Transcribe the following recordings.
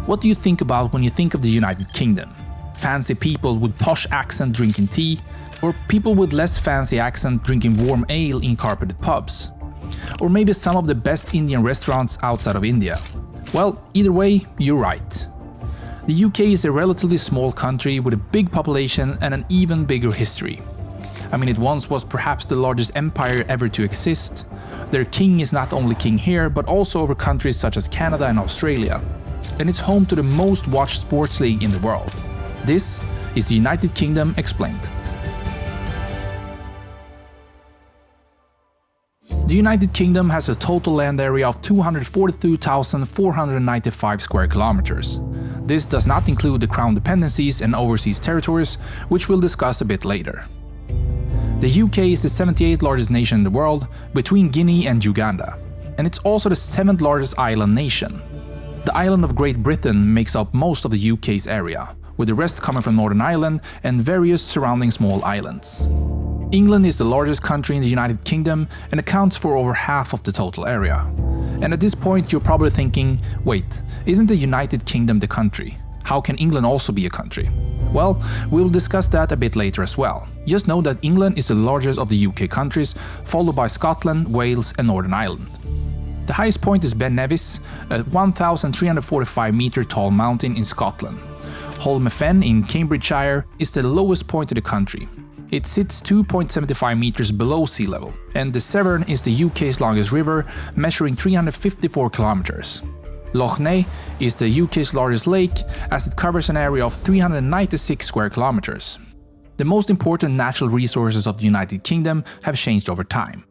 What do you think about when you think of the United Kingdom? Fancy people with posh accent drinking tea, or people with less fancy accent drinking warm ale in carpeted pubs? Or maybe some of the best Indian restaurants outside of India? Well, either way, you're right. The UK is a relatively small country with a big population and an even bigger history. I mean, it once was perhaps the largest empire ever to exist. Their king is not only king here, but also over countries such as Canada and Australia. And it's home to the most watched sports league in the world. This is the United Kingdom Explained. The United Kingdom has a total land area of 242,495 square kilometers. This does not include the Crown dependencies and overseas territories, which we'll discuss a bit later. The UK is the 78th largest nation in the world, between Guinea and Uganda, and it's also the 7th largest island nation. The island of Great Britain makes up most of the UK's area, with the rest coming from Northern Ireland and various surrounding small islands. England is the largest country in the United Kingdom and accounts for over half of the total area. And at this point you're probably thinking, wait, isn't the United Kingdom the country? How can England also be a country? Well, we'll discuss that a bit later as well. Just know that England is the largest of the UK countries, followed by Scotland, Wales and Northern Ireland. The highest point is Ben Nevis, a 1,345 meter tall mountain in Scotland. Holme-Fen in Cambridgeshire is the lowest point in the country. It sits 2.75 meters below sea level, and the Severn is the UK's longest river, measuring 354 kilometers. Loch Ness is the UK's largest lake, as it covers an area of 396 square kilometers. The most important natural resources of the United Kingdom have changed over time.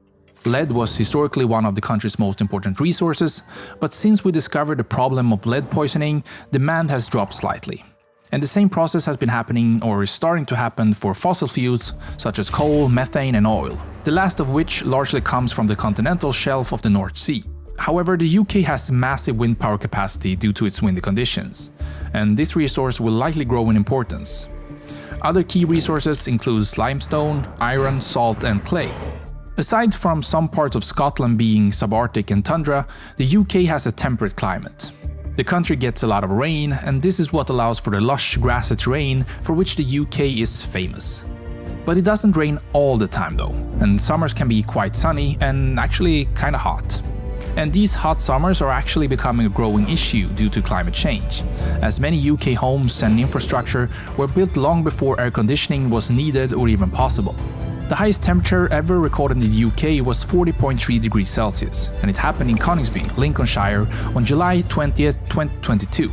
Lead was historically one of the country's most important resources, but since we discovered the problem of lead poisoning, demand has dropped slightly. And the same process has been happening or is starting to happen for fossil fuels such as coal, methane and oil, the last of which largely comes from the continental shelf of the North Sea. However, the UK has massive wind power capacity due to its windy conditions, and this resource will likely grow in importance. Other key resources include limestone, iron, salt and clay. Aside from some parts of Scotland being subarctic and tundra, the UK has a temperate climate. The country gets a lot of rain, and this is what allows for the lush grassy terrain for which the UK is famous. But it doesn't rain all the time though, and summers can be quite sunny and actually kinda hot. And these hot summers are actually becoming a growing issue due to climate change, as many UK homes and infrastructure were built long before air conditioning was needed or even possible. The highest temperature ever recorded in the UK was 40.3 degrees Celsius, and it happened in Coningsby, Lincolnshire on July 20th, 2022.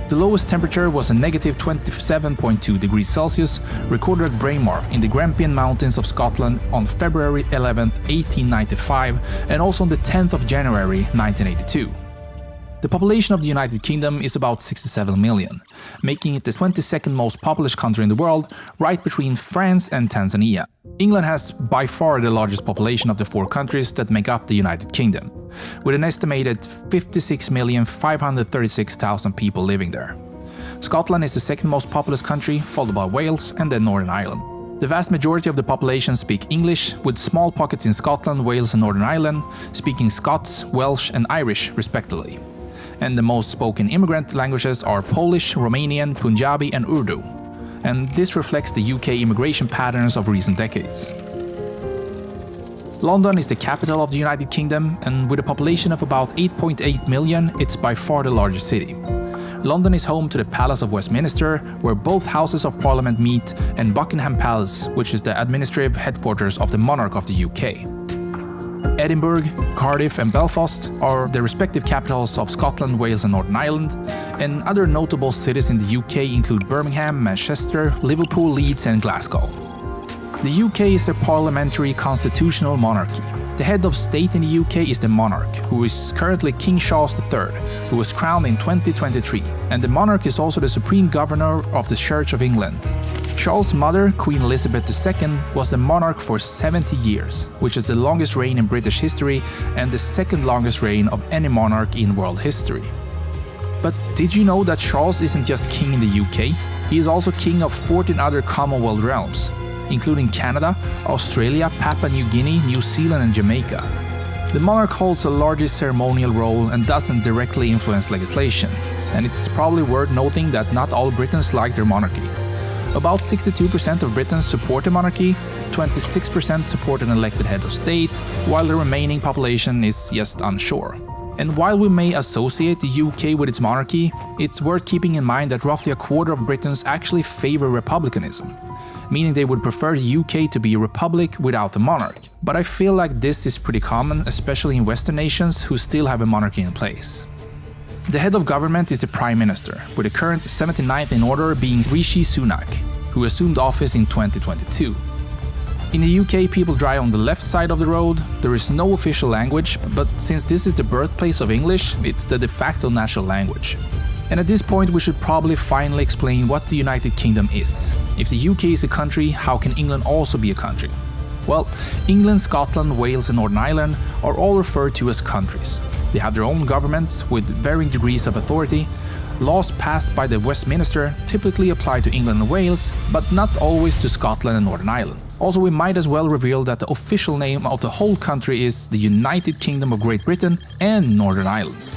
The lowest temperature was a negative 27.2 degrees Celsius, recorded at Braemar in the Grampian Mountains of Scotland on February 11, 1895, and also on the 10th of January 1982. The population of the United Kingdom is about 67 million, making it the 22nd most populous country in the world, right between France and Tanzania. England has by far the largest population of the four countries that make up the United Kingdom, with an estimated 56,536,000 people living there. Scotland is the second most populous country, followed by Wales and then Northern Ireland. The vast majority of the population speak English, with small pockets in Scotland, Wales and Northern Ireland speaking Scots, Welsh and Irish respectively. And the most spoken immigrant languages are Polish, Romanian, Punjabi and Urdu. And this reflects the UK immigration patterns of recent decades. London is the capital of the United Kingdom, and with a population of about 8.8 million, it's by far the largest city. London is home to the Palace of Westminster, where both Houses of Parliament meet, and Buckingham Palace, which is the administrative headquarters of the monarch of the UK. Edinburgh, Cardiff and Belfast are the respective capitals of Scotland, Wales and Northern Ireland, and other notable cities in the UK include Birmingham, Manchester, Liverpool, Leeds and Glasgow. The UK is a parliamentary constitutional monarchy. The head of state in the UK is the monarch, who is currently King Charles III, who was crowned in 2023, and the monarch is also the supreme governor of the Church of England. Charles' mother, Queen Elizabeth II, was the monarch for 70 years, which is the longest reign in British history and the second longest reign of any monarch in world history. But did you know that Charles isn't just king in the UK? He is also king of 14 other Commonwealth realms, including Canada, Australia, Papua New Guinea, New Zealand and Jamaica. The monarch holds the largest ceremonial role and doesn't directly influence legislation. and it's probably worth noting that not all Britons like their monarchy. About 62% of Britons support the monarchy, 26% support an elected head of state, while the remaining population is just unsure. And while we may associate the UK with its monarchy, it's worth keeping in mind that roughly a quarter of Britons actually favour republicanism, meaning they would prefer the UK to be a republic without the monarch. But I feel like this is pretty common, especially in Western nations who still have a monarchy in place. The head of government is the Prime Minister, with the current 79th in order being Rishi Sunak, who assumed office in 2022. In the UK, people drive on the left side of the road. There is no official language, but since this is the birthplace of English, it's the de facto national language. And at this point, we should probably finally explain what the United Kingdom is. If the UK is a country, how can England also be a country? Well, England, Scotland, Wales and Northern Ireland are all referred to as countries. They have their own governments with varying degrees of authority. Laws passed by the Westminster typically apply to England and Wales, but not always to Scotland and Northern Ireland. Also, we might as well reveal that the official name of the whole country is the United Kingdom of Great Britain and Northern Ireland.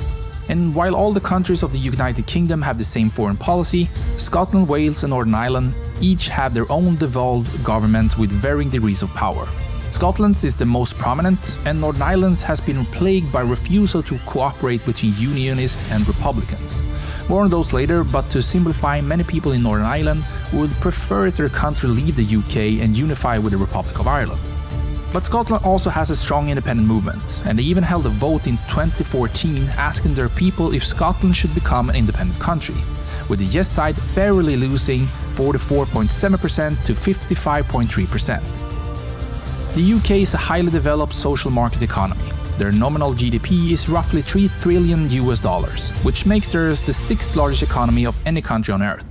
And while all the countries of the United Kingdom have the same foreign policy, Scotland, Wales and Northern Ireland each have their own devolved government with varying degrees of power. Scotland's is the most prominent, and Northern Ireland's has been plagued by refusal to cooperate between Unionists and Republicans. More on those later, but to simplify, many people in Northern Ireland would prefer their country leave the UK and unify with the Republic of Ireland. But Scotland also has a strong independent movement, and they even held a vote in 2014 asking their people if Scotland should become an independent country, with the yes side barely losing 44.7% to 55.3%. The UK is a highly developed social market economy. Their nominal GDP is roughly $3 trillion, which makes theirs the 6th largest economy of any country on earth.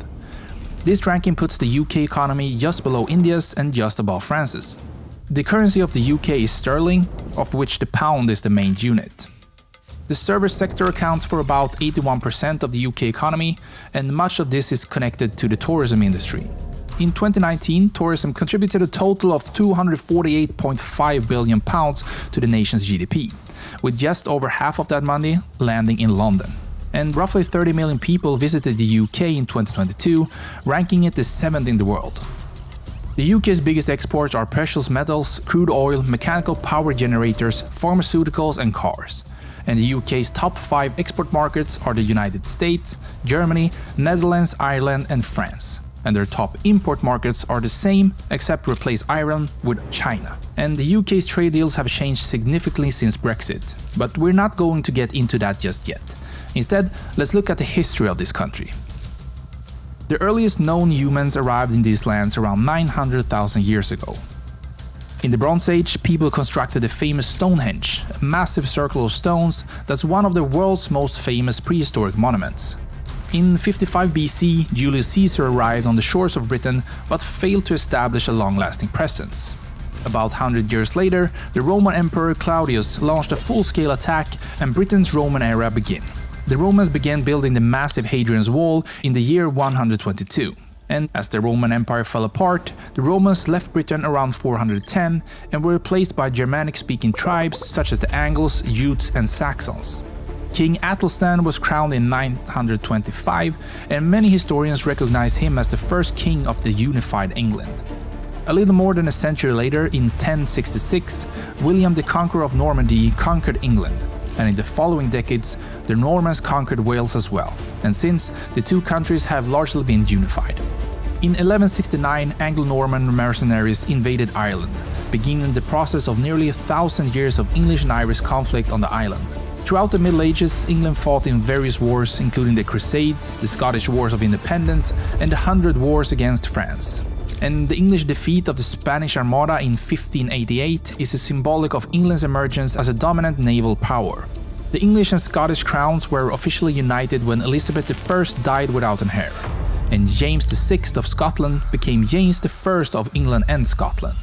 This ranking puts the UK economy just below India's and just above France's. The currency of the UK is sterling, of which the pound is the main unit. The service sector accounts for about 81% of the UK economy, and much of this is connected to the tourism industry. In 2019, tourism contributed a total of £248.5 billion to the nation's GDP, with just over half of that money landing in London. And roughly 30 million people visited the UK in 2022, ranking it the 7th in the world. The UK's biggest exports are precious metals, crude oil, mechanical power generators, pharmaceuticals and cars. And the UK's top 5 export markets are the United States, Germany, Netherlands, Ireland and France. And their top import markets are the same, except replace Iran with China. And the UK's trade deals have changed significantly since Brexit, but we're not going to get into that just yet. Instead, let's look at the history of this country. The earliest known humans arrived in these lands around 900,000 years ago. In the Bronze Age, people constructed the famous Stonehenge, a massive circle of stones that's one of the world's most famous prehistoric monuments. In 55 BC, Julius Caesar arrived on the shores of Britain but failed to establish a long-lasting presence. About 100 years later, the Roman Emperor Claudius launched a full-scale attack and Britain's Roman era began. The Romans began building the massive Hadrian's Wall in the year 122. And as the Roman Empire fell apart, the Romans left Britain around 410 and were replaced by Germanic-speaking tribes such as the Angles, Jutes and Saxons. King Athelstan was crowned in 925, and many historians recognize him as the first king of the unified England. A little more than a century later, in 1066, William the Conqueror of Normandy conquered England, and in the following decades, the Normans conquered Wales as well, and since, the two countries have largely been unified. In 1169, Anglo-Norman mercenaries invaded Ireland, beginning the process of nearly 1,000 years of English and Irish conflict on the island. Throughout the Middle Ages, England fought in various wars, including the Crusades, the Scottish Wars of Independence, and the 100 Wars against France. And the English defeat of the Spanish Armada in 1588 is symbolic of England's emergence as a dominant naval power. The English and Scottish crowns were officially united when Elizabeth I died without an heir, and James VI of Scotland became James I of England and Scotland.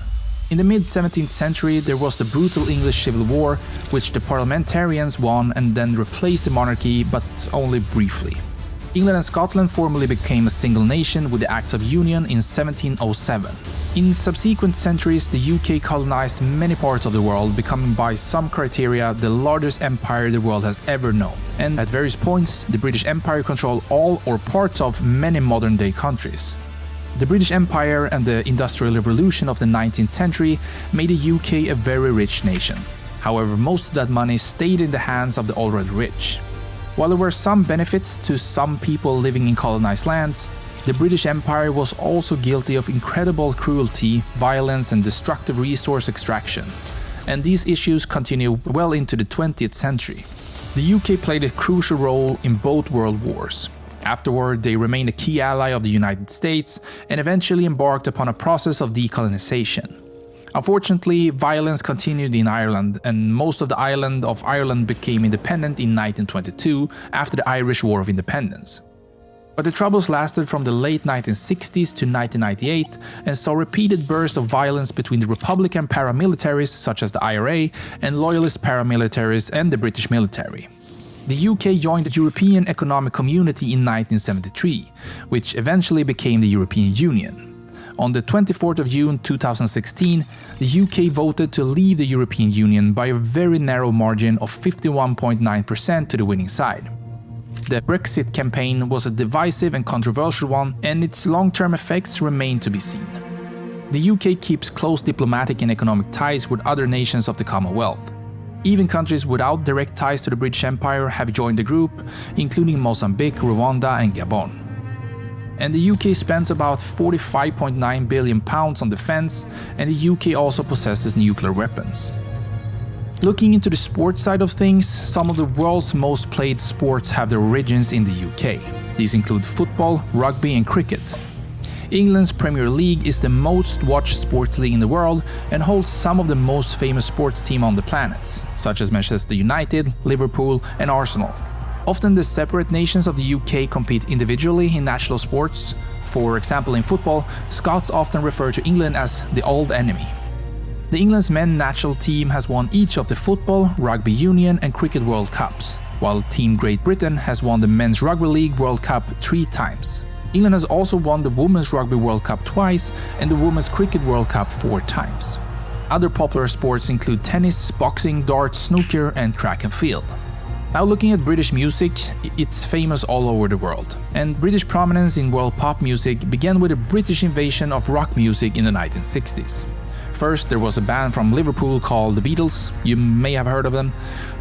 In the mid-17th century, there was the brutal English Civil War, which the parliamentarians won and then replaced the monarchy, but only briefly. England and Scotland formally became a single nation with the Acts of Union in 1707. In subsequent centuries, the UK colonized many parts of the world, becoming by some criteria the largest empire the world has ever known. and at various points, the British Empire controlled all or parts of many modern-day countries. The British Empire and the Industrial Revolution of the 19th century made the UK a very rich nation. However, most of that money stayed in the hands of the already rich. While there were some benefits to some people living in colonized lands, the British Empire was also guilty of incredible cruelty, violence and destructive resource extraction. And these issues continue well into the 20th century. The UK played a crucial role in both world wars. Afterward, they remained a key ally of the United States and eventually embarked upon a process of decolonization. Unfortunately, violence continued in Ireland, and most of the island of Ireland became independent in 1922 after the Irish War of Independence. But the troubles lasted from the late 1960s to 1998 and saw repeated bursts of violence between the Republican paramilitaries such as the IRA and loyalist paramilitaries and the British military. The UK joined the European Economic Community in 1973, which eventually became the European Union. On the 24th of June 2016, the UK voted to leave the European Union by a very narrow margin of 51.9% to the winning side. The Brexit campaign was a divisive and controversial one, and its long-term effects remain to be seen. The UK keeps close diplomatic and economic ties with other nations of the Commonwealth. Even countries without direct ties to the British Empire have joined the group, including Mozambique, Rwanda and Gabon. And the UK spends about £45.9 billion on defense, and the UK also possesses nuclear weapons. Looking into the sports side of things, some of the world's most played sports have their origins in the UK. These include football, rugby and cricket. England's Premier League is the most watched sports league in the world and holds some of the most famous sports teams on the planet, such as Manchester United, Liverpool and Arsenal. Often the separate nations of the UK compete individually in national sports. For example, in football, Scots often refer to England as the Old Enemy. The England's men's national team has won each of the football, rugby union and cricket World Cups, while Team Great Britain has won the Men's Rugby League World Cup 3 times. England has also won the Women's Rugby World Cup twice and the Women's Cricket World Cup 4 times. Other popular sports include tennis, boxing, darts, snooker and track and field. Now looking at British music, it's famous all over the world. And British prominence in world pop music began with a British invasion of rock music in the 1960s. First, there was a band from Liverpool called the Beatles. You may have heard of them.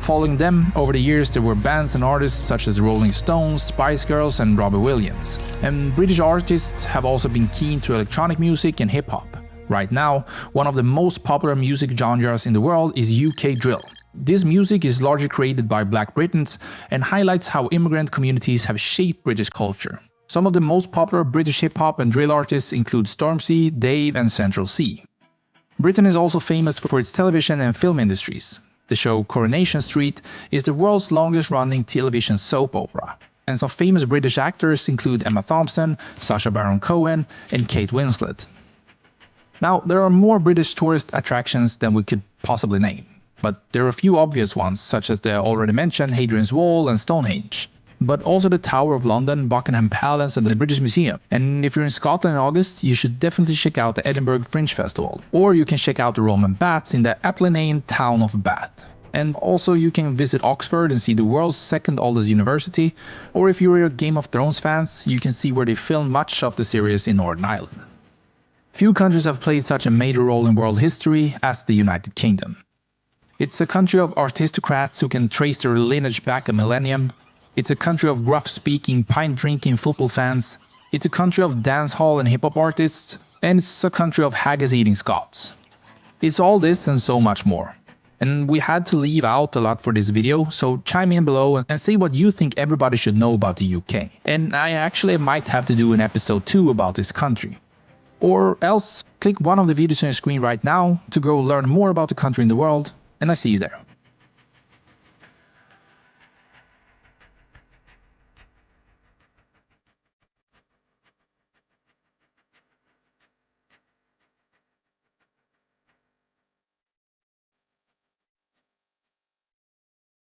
Following them, over the years there were bands and artists such as Rolling Stones, Spice Girls and Robbie Williams. And British artists have also been keen to electronic music and hip-hop. Right now, one of the most popular music genres in the world is UK drill. This music is largely created by Black Britons and highlights how immigrant communities have shaped British culture. Some of the most popular British hip-hop and drill artists include Stormzy, Dave and Central C. Britain is also famous for its television and film industries. The show Coronation Street is the world's longest-running television soap opera. And some famous British actors include Emma Thompson, Sacha Baron Cohen and Kate Winslet. Now, there are more British tourist attractions than we could possibly name. But there are a few obvious ones, such as the already mentioned Hadrian's Wall and Stonehenge. But also the Tower of London, Buckingham Palace and the British Museum. And if you're in Scotland in August, you should definitely check out the Edinburgh Fringe Festival. Or you can check out the Roman baths in the aptly named town of Bath. And also you can visit Oxford and see the world's second oldest university. Or if you're a Game of Thrones fans, you can see where they filmed much of the series in Northern Ireland. Few countries have played such a major role in world history as the United Kingdom. It's a country of aristocrats who can trace their lineage back a millennium. It's a country of gruff-speaking, pint-drinking football fans. It's a country of dancehall and hip-hop artists. And it's a country of haggis-eating Scots. It's all this and so much more. And we had to leave out a lot for this video, so chime in below and say what you think everybody should know about the UK. And I actually might have to do an episode 2 about this country. Or else, click one of the videos on your screen right now to go learn more about the country in the world, and I see you there.